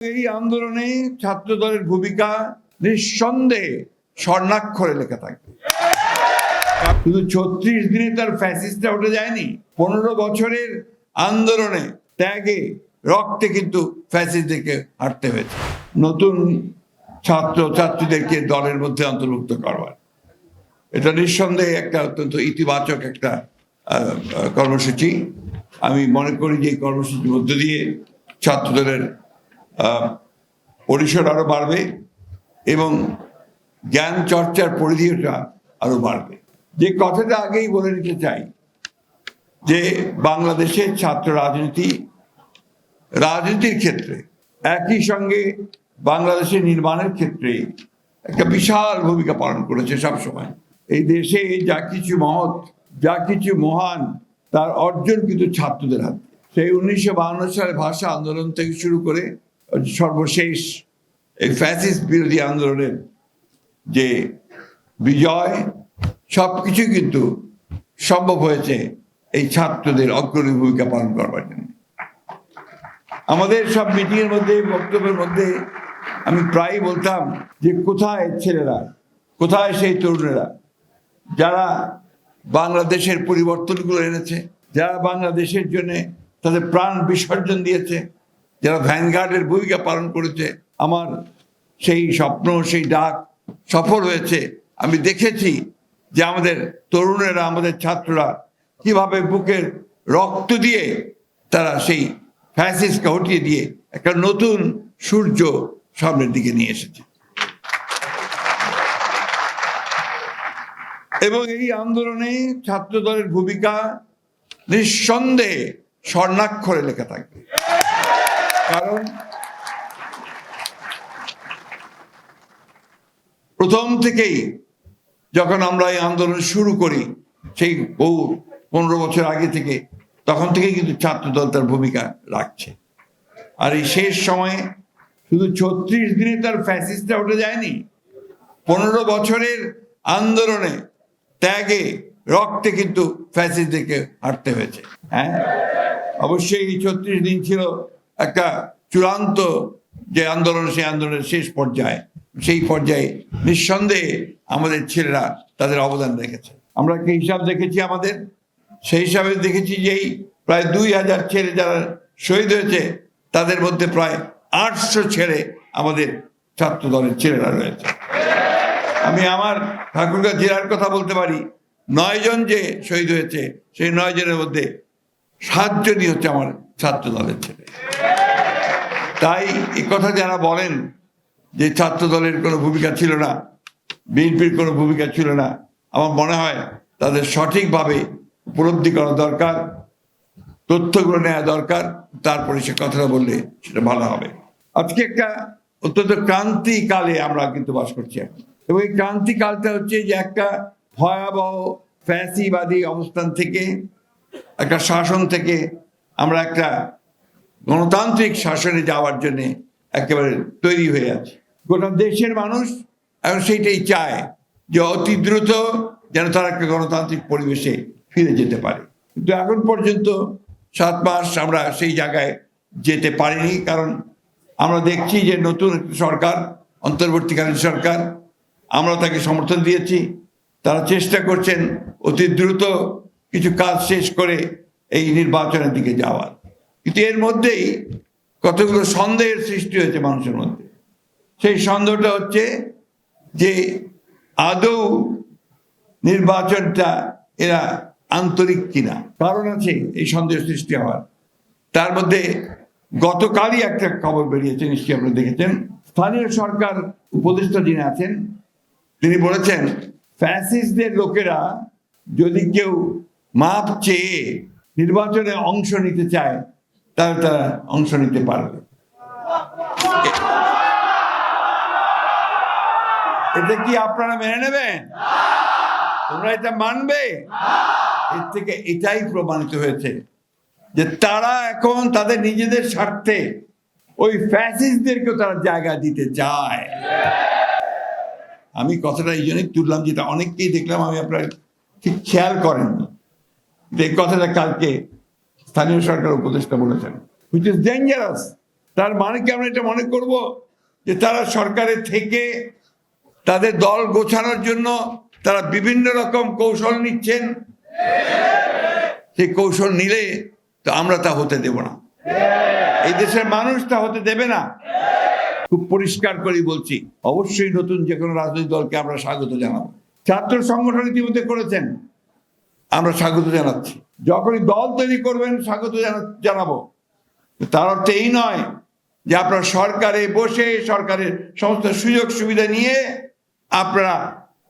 এই আন্দোলনে ছাত্র দলের ভূমিকা নিঃসন্দেহে স্বর্ণাক্ষরে লেখা থাকে। শুধু ৩৬ দিনে তার ফ্যাসিস্টটা উঠে যায়নি, ১৫ বছরের আন্দোলনে ত্যাগে রক্তে কিন্তু ফ্যাসিস্টদেরকে হারতে হয়েছে। নতুন ছাত্র ছাত্রীদেরকে দলের মধ্যে অন্তর্ভুক্ত করবার এটা নিঃসন্দেহে একটা অত্যন্ত ইতিবাচক একটা কর্মসূচি। আমি মনে করি যে এই কর্মসূচির মধ্য দিয়ে ছাত্রদলের পরিসর আরো বাড়বে এবং জ্ঞান চর্চার পরিধিটা আরো বাড়বে। যে কথাটা আগেই বলে নিতে চাই যে বাংলাদেশের ছাত্র রাজনীতির ক্ষেত্রে একই সঙ্গে বাংলাদেশের নির্মাণের ক্ষেত্রে একটা বিশাল ভূমিকা পালন করেছে সবসময়। এই দেশে যা কিছু মহৎ, যা কিছু মহান, তার অর্জন কিন্তু ছাত্রদের হাতে। সেই ১৯৫২ সালে ভাষা আন্দোলন থেকে শুরু করে সর্বশেষ এই ফ্যাসিস্ট বিরোধী আন্দোলনের যে বিজয়, সবকিছু কিন্তু সম্ভব হয়েছে এই ছাত্রদের অগ্রণী ভূমিকা পালন করবার জন্য। আমাদের সব মিটিংয়ের মধ্যে, বক্তব্যের মধ্যে আমি প্রায় বলতাম যে কোথায় ছেলেরা, কোথায় সেই তরুণেরা যারা বাংলাদেশের পরিবর্তনগুলো এনেছে, যারা বাংলাদেশের জন্য তাদের প্রাণ বিসর্জন দিয়েছে, যারা ভ্যানগার্ডের ভূমিকা পালন করেছে। আমার সেই স্বপ্ন, সেই ডাক সফল হয়েছে। আমি দেখেছি যে আমাদের তরুণেরা, আমাদের ছাত্ররা কিভাবে বুকের রক্ত দিয়ে তারা সেই ফ্যাসিস্টকে হটিয়ে দিয়ে একটা নতুন সূর্য সামনের দিকে নিয়ে এসেছে। এবং এই আন্দোলনে ছাত্র দলের ভূমিকা নিঃসন্দেহে স্বর্ণাক্ষরে লেখা থাকবে। কারণ প্রথম থেকেই যখন আমরা এই আন্দোলন শুরু করি, সেই ১৫ বছর আগে থেকে, তখন থেকেই কিন্তু ছাত্র দল তার ভূমিকা রাখছে। আর এই শেষ সময়ে শুধু ৩৬ দিনে তার ফ্যাসিস্টটা উঠে যায়নি, ১৫ বছরের আন্দোলনে ত্যাগে রক্তে কিন্তু ফ্যাসিস্টদেরকে হারতে হয়েছে। হ্যাঁ, অবশ্যই এই ৩৬ দিন ছিল একটা চূড়ান্ত যে আন্দোলন, সেই আন্দোলনের শেষ পর্যায়ে। সেই পর্যায়ে নিঃসন্দেহে আমাদের ছেলেরা তাদের অবদান রেখেছে। আমরা একটা হিসাব দেখেছি আমাদের, সেই হিসাবে দেখেছি যে এই প্রায় ২০০০ ছেলে যারা শহীদ হয়েছে, তাদের মধ্যে প্রায় ৮০০ ছেলে আমাদের ছাত্র দলের ছেলেরা রয়েছে। আমি আমার ঠাকুরগাঁও জেলার কথা বলতে পারি, ৯ জন যে শহীদ হয়েছে, সেই ৯ জনের মধ্যে ৭ জনই হচ্ছে আমার ছাত্র দলের ছেলে। তাই এই কথা যারা বলেন যে ছাত্র দলের কোনো ভূমিকা ছিল না, বিএনপির কোনো ভূমিকা ছিল না, আমার মনে হয় তাদের সঠিকভাবে উপলব্ধি করা দরকার, তথ্যগুলো নেওয়া দরকার, তারপরে সে কথাটা বললে সেটা ভালো হবে। আজকে একটা অত্যন্ত ক্রান্তিকালে আমরা কিন্তু বাস করছি এখন, এবং এই ক্রান্তিকালটা হচ্ছে যে একটা ভয়াবহ ফ্যাসিবাদী অবস্থান থেকে, একটা শাসন থেকে আমরা একটা গণতান্ত্রিক শাসনে যাওয়ার জন্য একেবারে তৈরি হয়ে আছে। গোটা দেশের মানুষ এখন সেইটাই চায় যে অতি দ্রুত যেন তারা একটা গণতান্ত্রিক পরিবেশে ফিরে যেতে পারে। কিন্তু এখন পর্যন্ত ৭ মাস আমরা সেই জায়গায় যেতে পারিনি। কারণ আমরা দেখছি যে নতুন সরকার, অন্তর্বর্তীকালীন সরকার, আমরা তাকে সমর্থন দিয়েছি। তারা চেষ্টা করছেন অতি দ্রুত কিছু কাজ শেষ করে এই নির্বাচনের দিকে যাওয়ার। কিন্তু এর মধ্যেই কতগুলো সন্দেহের সৃষ্টি হয়েছে মানুষের মধ্যে। সেই সন্দেহটা হচ্ছে যে আদৌ নির্বাচনটা এরা আন্তরিক কিনা। কারণ আছে এই সন্দেহ সৃষ্টি হওয়ার। তার মধ্যে গতকালই একটা খবর বেরিয়েছে, নিশ্চয়ই আপনারা দেখেছেন। স্থানীয় সরকার উপদেষ্টা যিনি আছেন, তিনি বলেছেন ফ্যাসিস্টদের লোকেরা যদি কেউ মাপ চেয়ে নির্বাচনে অংশ নিতে চায়, তাহলে তারা অংশ নিতে পারবে। এটা কি আপনারা মেনে নেবেন? তোমরা এটা মানবে? এর থেকে এটাই প্রমাণিত হয়েছে যে তারা এখন তাদের নিজেদের স্বার্থে ওই ফ্যাসিস্টদেরকেও তারা জায়গা দিতে চায়। আমি কথাটা এই জন্যই তুললাম, যেটা অনেককেই দেখলাম, আমি আপনার ঠিক খেয়াল করেননি। এই কথাটা কালকে স্থানীয় সরকার উপদেষ্টা বলেছেন, which is dangerous। তার মানে কি আমরা এটা মনে করব যে তারা সরকারে থেকে তাদের দল গোছানোর জন্য তারা বিভিন্ন রকম কৌশল নিচ্ছেন? সেই কৌশল নিলে তো আমরা তা হতে দেব না, এই দেশের মানুষ তা হতে দেবে না। খুব পরিষ্কার করে বলছি, অবশ্যই নতুন যে কোনো রাজনৈতিক দলকে আমরা স্বাগত জানাবো। ছাত্র সংগঠন ইতিমধ্যে করেছেন, আমরা স্বাগত জানাচ্ছি। যখনই দল তৈরি করবেন স্বাগত জানাবো। তার অর্থ এই নয় যে আপনারা সরকারে বসে সরকারের সমস্ত সুযোগ সুবিধা নিয়ে আপনারা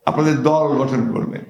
আপনাদের দল গঠন করবেন।